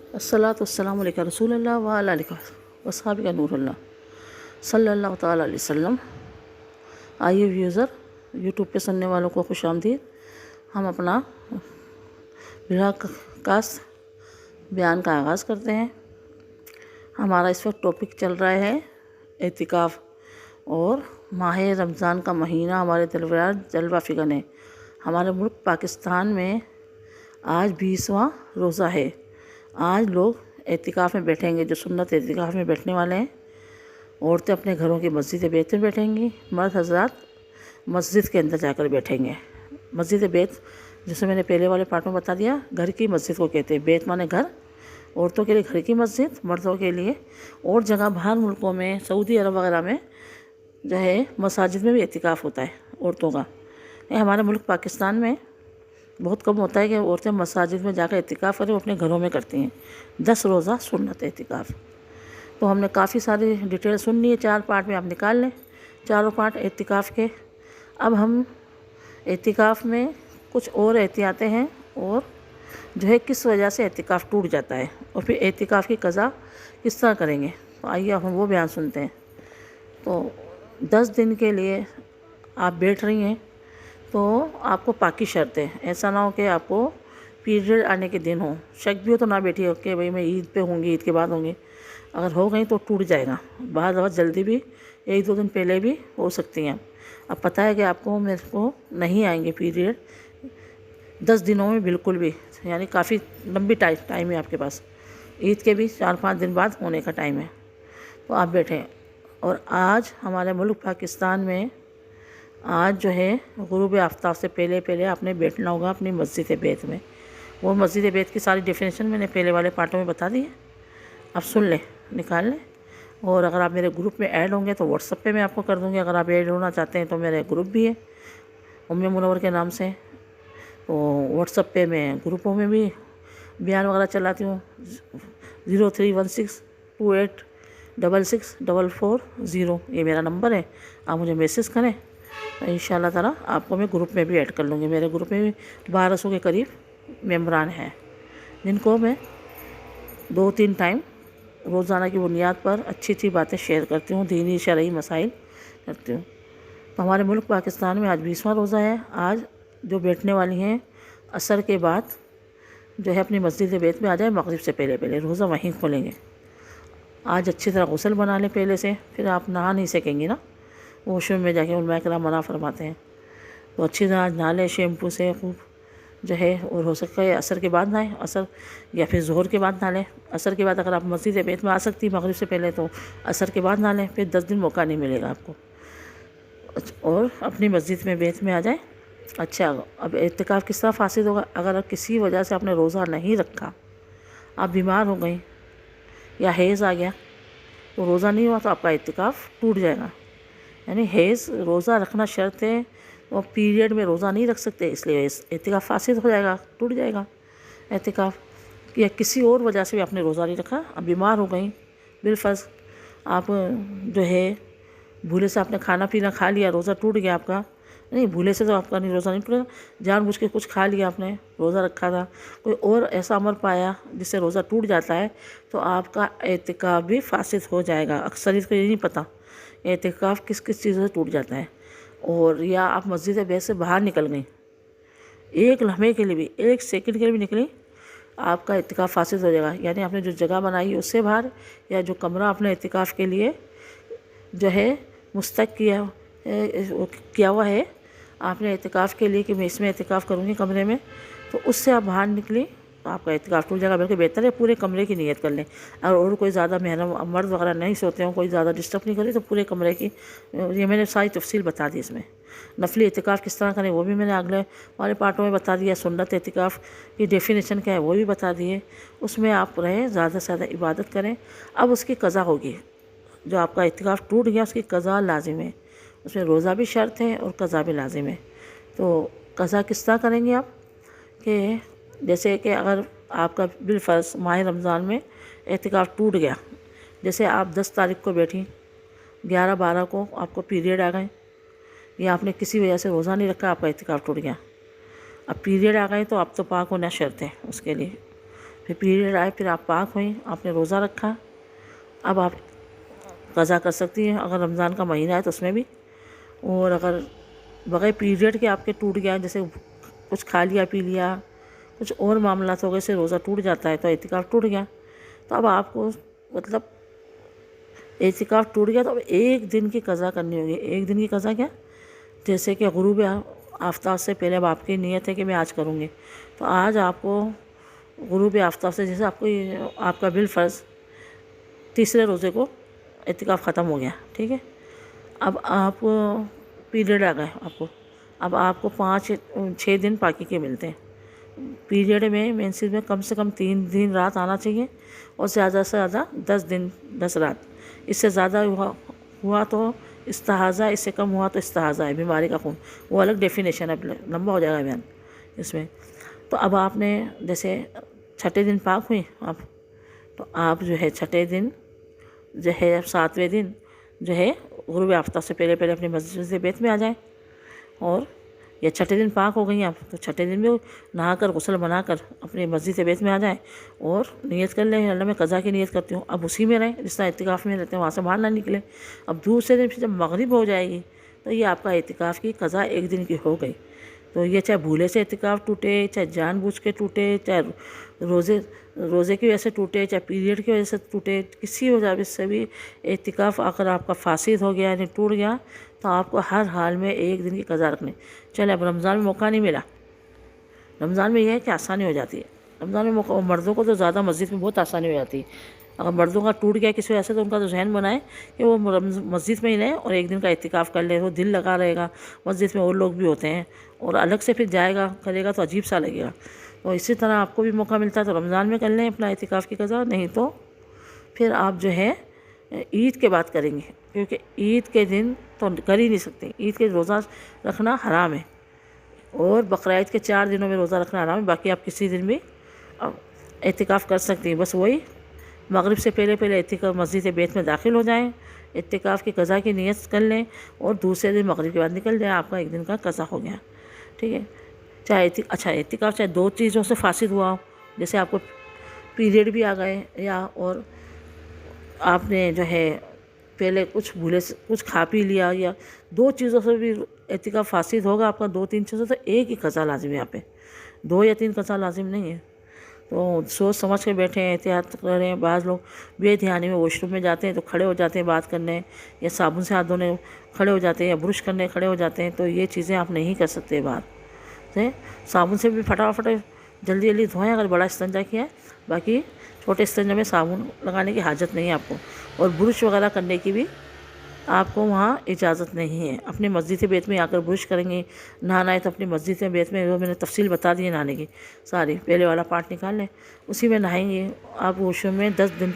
الصلاۃ والسلام علیکہ رسول اللہ وعلی آلہ وصحبہ نور اللہ صلی اللہ تعالیٰ علیہ وسلم۔ آئیے ویوزر، یوٹیوب پہ سننے والوں کو خوش آمدید۔ ہم اپنا براہ کاست بیان کا آغاز کرتے ہیں۔ ہمارا اس وقت ٹاپک چل رہا ہے اعتکاف، اور ماہ رمضان کا مہینہ ہمارے دلبراز جلوہ فکن ہے۔ ہمارے ملک پاکستان میں آج 20واں روزہ ہے۔ آج لوگ اعتکاف میں بیٹھیں گے، جو سنت اعتکاف میں بیٹھنے والے ہیں۔ عورتیں اپنے گھروں کی مسجد بیت میں بیٹھیں گی، مرد حضرات مسجد کے اندر جا کر بیٹھیں گے۔ مسجد بیت، جسے میں نے پہلے والے پارٹ میں بتا دیا، گھر کی مسجد کو کہتے ہیں۔ بیت مانے گھر، عورتوں کے لیے گھر کی مسجد، مردوں کے لیے اور جگہ باہر ملکوں میں، سعودی عرب وغیرہ میں جو ہے مساجد میں بھی اعتکاف ہوتا ہے عورتوں کا۔ ہمارے ملک پاکستان میں بہت کم ہوتا ہے کہ عورتیں مساجد میں جا کر اعتکاف کریں، وہ اپنے گھروں میں کرتی ہیں 10 روزہ سنت اعتکاف۔ تو ہم نے کافی ساری ڈیٹیل سن لی ہے، 4 پارٹ میں آپ نکال لیں، چاروں پارٹ اعتکاف کے۔ اب ہم اعتکاف میں کچھ اور احتیاطیں ہیں، اور جو ہے کس وجہ سے اعتکاف ٹوٹ جاتا ہے، اور پھر اعتکاف کی قضا کس طرح کریں گے۔ تو آئیے ہم وہ بیان سنتے ہیں۔ تو 10 دن کے لیے آپ بیٹھ رہی ہیں تو آپ کو پاکی شرط ہے۔ ایسا نہ ہو کہ آپ کو پیریڈ آنے کے دن ہوں، شک بھی ہو تو نہ بیٹھیے کہ بھئی میں عید پہ ہوں گی، عید کے بعد ہوں گی۔ اگر ہو گئی تو ٹوٹ جائے گا۔ بعض وقت جلدی بھی 1-2 دن پہلے بھی ہو سکتی ہیں۔ اب پتہ ہے کہ آپ کو میرے کو نہیں آئیں گے پیریڈ 10 دنوں میں بالکل بھی، یعنی کافی لمبی ٹائم ہے آپ کے پاس۔ عید کے بھی 4-5 دن بعد ہونے کا ٹائم ہے۔ تو آپ بیٹھیں۔ اور آج ہمارے ملک پاکستان میں آج جو ہے غروب آفتاب سے پہلے آپ نے بیٹھنا ہوگا اپنی مسجد بیت میں۔ وہ مسجد بیت کی ساری ڈیفینیشن میں نے پہلے والے پارٹوں میں بتا دی ہے، آپ سن لیں، نکال لیں۔ اور اگر آپ میرے گروپ میں ایڈ ہوں گے تو واٹس ایپ پہ میں آپ کو کر دوں گی۔ اگر آپ ایڈ ہونا چاہتے ہیں تو میرے گروپ بھی ہے ام منور کے نام سے، تو واٹس ایپ پہ میں گروپوں میں بھی بیان وغیرہ چلاتی ہوں۔ 031628664440 یہ میرا نمبر ہے، آپ مجھے میسج کریں، انشاءاللہ تعالیٰ آپ کو میں گروپ میں بھی ایڈ کر لوں گی۔ میرے گروپ میں بھی 1200 کے قریب ممبران ہیں، جن کو میں 2-3 ٹائم روزانہ کی بنیاد پر اچھی باتیں شیئر کرتی ہوں، دینی شرعی مسائل کرتی ہوں۔ تو ہمارے ملک پاکستان میں آج 20واں روزہ ہے۔ آج جو بیٹھنے والی ہیں عصر کے بعد جو ہے اپنی مسجد بیت میں آ جائیں، مغرب سے پہلے روزہ وہیں کھولیں گے۔ آج اچھی طرح غسل بنا لیں پہلے سے، پھر آپ نہا نہیں سکیں گی نا، واش روم میں جا کے علماء کرام منع فرماتے ہیں۔ تو اچھی طرح نہا لیں شیمپو سے خوب جو ہے، اور ہو سکتا ہے عصر کے بعد نہائیں، عصر یا پھر ظہر کے بعد نہا لیں۔ عصر کے بعد اگر آپ مسجد بیت میں آ سکتی مغرب سے پہلے تو عصر کے بعد نہا لیں، پھر 10 دن موقع نہیں ملے گا آپ کو، اور اپنی مسجد میں بیت میں آ جائیں۔ اچھا، اب اعتکاف کس طرح فاسد ہوگا؟ اگر کسی وجہ سے آپ نے روزہ نہیں رکھا، آپ بیمار ہو گئیں یا حیض آ گیا تو روزہ نہیں ہوا، تو آپ کا اعتکاف ٹوٹ جائے گا۔ یعنی حیض روزہ رکھنا شرط ہے، اور پیریڈ میں روزہ نہیں رکھ سکتے، اس لیے اعتکاف فاسد ہو جائے گا، ٹوٹ جائے گا اعتکاف۔ یا کسی اور وجہ سے بھی آپ نے روزہ نہیں رکھا، اب بیمار ہو گئیں، بالفرض آپ جو ہے بھولے سے آپ نے کھانا پینا کھا لیا، روزہ ٹوٹ گیا آپ کا۔ نہیں، بھولے سے تو آپ کا نہیں روزہ نہیں ٹوٹے گا، جان بوجھ کے کچھ کھا لیا آپ نے، روزہ رکھا تھا، کوئی اور ایسا عمل پایا جس سے روزہ ٹوٹ جاتا ہے، تو آپ کا اعتکاف بھی فاسد ہو جائے گا۔ اکثریت کو یہ نہیں پتہ اعتکاف کس چیزوں سے ٹوٹ جاتا ہے۔ اور یا آپ مسجد بیت سے باہر نکل گئیں، ایک لمحے کے لیے بھی، 1 سیکنڈ کے لیے بھی نکلیں، آپ کا اعتکاف فاسد ہو جائے گا۔ یعنی آپ نے جو جگہ بنائی ہے اس سے باہر، یا جو کمرہ آپ نے اعتکاف کے لیے جو ہے مستحق کیا ہوا ہے آپ نے اعتکاف کے لیے کہ میں اس میں اعتکاف کروں گی کمرے میں، تو اس سے آپ باہر نکلیں تو آپ کا اعتکاف ٹوٹ جائے گا۔ بلکہ بہتر ہے پورے کمرے کی نیت کر لیں، اور کوئی زیادہ محرم مرد وغیرہ نہیں سوتے ہوں، کوئی زیادہ ڈسٹرب نہیں کرے، تو پورے کمرے کی، یہ میں نے ساری تفصیل بتا دی۔ اس میں نفلی اعتکاف کس طرح کریں وہ بھی میں نے اگلے والے پارٹوں میں بتا دیا، سنت اعتکاف کی ڈیفینیشن کیا ہے وہ بھی بتا دیے۔ اس میں آپ رہیں، زیادہ سے زیادہ عبادت کریں۔ اب اس کی قضا ہوگی، جو آپ کا اعتکاف ٹوٹ گیا اس کی قضا لازم ہے، اس میں روزہ بھی شرط ہے اور قضا بھی لازم ہے۔ تو قضا کس طرح کریں گے آپ؟ کہ جیسے کہ اگر آپ کا بالفرض ماہ رمضان میں اعتکاف ٹوٹ گیا، جیسے آپ 10 تاریخ کو بیٹھی، 11-12 کو آپ کو پیریڈ آ گئے، یا آپ نے کسی وجہ سے روزہ نہیں رکھا، آپ کا اعتکاف ٹوٹ گیا۔ اب پیریڈ آ گئے تو آپ تو پاک ہونا شرط ہے اس کے لیے، پھر پیریڈ آئے، پھر آپ پاک ہوئیں، آپ نے روزہ رکھا، اب آپ قضا کر سکتی ہیں اگر رمضان کا مہینہ ہے تو اس میں بھی، اور اگر بغیر پیریڈ کے آپ کے ٹوٹ گیا، جیسے کچھ کھا لیا پی لیا، کچھ اور معاملات ہو گئے سے روزہ ٹوٹ جاتا ہے تو اعتکاف ٹوٹ گیا، تو اب آپ کو مطلب اعتکاف ٹوٹ گیا تو اب ایک دن کی قضا کرنی ہوگی۔ ایک دن کی قضا کیا؟ جیسے کہ غروب آفتاب سے پہلے اب آپ کی نیت ہے کہ میں آج کروں گی، تو آج آپ کو غروب آفتاب سے، جیسے آپ کا بالفرض تیسرے روزے کو اعتکاف ختم ہو گیا، ٹھیک ہے، اب آپ پیریڈ آ گئے آپ کو، اب آپ کو 6 دن پاکی کے ملتے ہیں۔ پیریڈ میں مینسز میں کم سے کم 3 دن رات آنا چاہیے، اور زیادہ سے زیادہ 10 دن 10 رات، اس سے زیادہ ہوا تو استحاضہ، اس سے کم ہوا تو استحاضہ ہے، بیماری کا خون، وہ الگ ڈیفینیشن ہے، لمبا ہو جائے گا بیان اس میں۔ تو اب آپ نے جیسے چھٹے دن پاک ہوئی آپ، تو آپ جو ہے چھٹے دن جو ہے 7ویں دن جو ہے غروب آفتاب سے پہلے اپنی مسجد بیت میں آ جائیں، اور یا چھٹے دن پاک ہو گئی آپ تو چھٹے دن بھی نہا کر غسل بنا کر اپنی مسجد بیت میں آ جائیں، اور نیت کر لیں اللہ میں قضا کی نیت کرتی ہوں، اب اسی میں رہیں جس طرح اعتکاف میں رہتے ہیں، وہاں سے باہر نہ نکلیں۔ اب دوسرے دن پھر جب مغرب ہو جائے گی تو یہ آپ کا اعتکاف کی قضا ایک دن کی ہو گئی۔ تو یہ چاہے بھولے سے اعتکاف ٹوٹے، چاہے جان بوجھ کے ٹوٹے، چاہے روزے کی وجہ سے ٹوٹے، چاہے پیریڈ کی وجہ سے ٹوٹے، کسی وجہ سے بھی اعتکاف اگر آپ کا فاسد ہو گیا یعنی ٹوٹ گیا تو آپ کو ہر حال میں ایک دن کی قضا رکھنی۔ چلے اب رمضان میں موقع نہیں ملا، رمضان میں یہ ہے کہ آسانی ہو جاتی ہے، رمضان میں موقع، مردوں کو تو زیادہ مسجد میں بہت آسانی ہو جاتی ہے۔ اگر مردوں کا ٹوٹ گیا کسی وجہ سے تو ان کا تو ذہن بنائے کہ وہ مسجد میں ہی رہیں اور ایک دن کا اعتکاف کر لے، وہ دل لگا رہے گا، مسجد میں اور لوگ بھی ہوتے ہیں، اور الگ سے پھر جائے گا کرے گا تو عجیب سا لگے گا۔ تو اسی طرح آپ کو بھی موقع ملتا ہے تو رمضان میں کر لیں اپنا اعتکاف کی قضا، نہیں تو پھر آپ جو ہے عید کے بعد کریں گے، کیونکہ عید کے دن تو کر ہی نہیں سکتے، عید کے روزہ رکھنا حرام ہے، اور بقرعید کے 4 دنوں میں روزہ رکھنا حرام ہے، باقی آپ کسی دن بھی اعتکاف کر سکتی ہیں، بس وہی مغرب سے پہلے اعتکاف مسجد بیت میں داخل ہو جائیں، اعتکاف کی قضا کی نیت کر لیں، اور دوسرے دن مغرب کے بعد نکل جائیں، آپ کا ایک دن کا قضا ہو گیا، ٹھیک ہے۔ چاہے اعتکاف چاہے 2 چیزوں سے فاسد ہوا ہو، جیسے آپ کو پیریڈ بھی آ گئے، یا اور آپ نے جو ہے پہلے کچھ کھا پی لیا، یا 2 چیزوں سے بھی اعتکاف فاسد ہوگا آپ کا، 2-3 چیزوں سے ایک ہی قضا لازم ہے یہاں پہ، 2 یا 3 قضا لازم نہیں ہے۔ تو سوچ سمجھ کے بیٹھیں، احتیاط کریں۔ بعض لوگ بے دھیانی میں واش روم میں جاتے ہیں تو کھڑے ہو جاتے ہیں بات کرنے، یا صابن سے ہاتھ دھونے کھڑے ہو جاتے ہیں، یا برش کرنے کھڑے ہو جاتے ہیں، تو یہ چیزیں آپ نہیں کر سکتے باہر۔ صابن سے بھی فٹافٹ جلدی دھوئیں اگر بڑا استنجا کیا ہے، باقی چھوٹے استنجا میں صابن لگانے کی حاجت نہیں ہے آپ کو، اور برش وغیرہ کرنے کی بھی آپ کو وہاں اجازت نہیں ہے۔ اپنے مسجد بیت میں آ کر برش کریں گے، نہانا ہے تو اپنی مسجد بیت میں، جو میں نے تفصیل بتا دی ہے نہانے کی ساری، پہلے والا پارٹ نکال لیں، اسی میں نہائیں گے۔ آپ واش روم میں 10 دن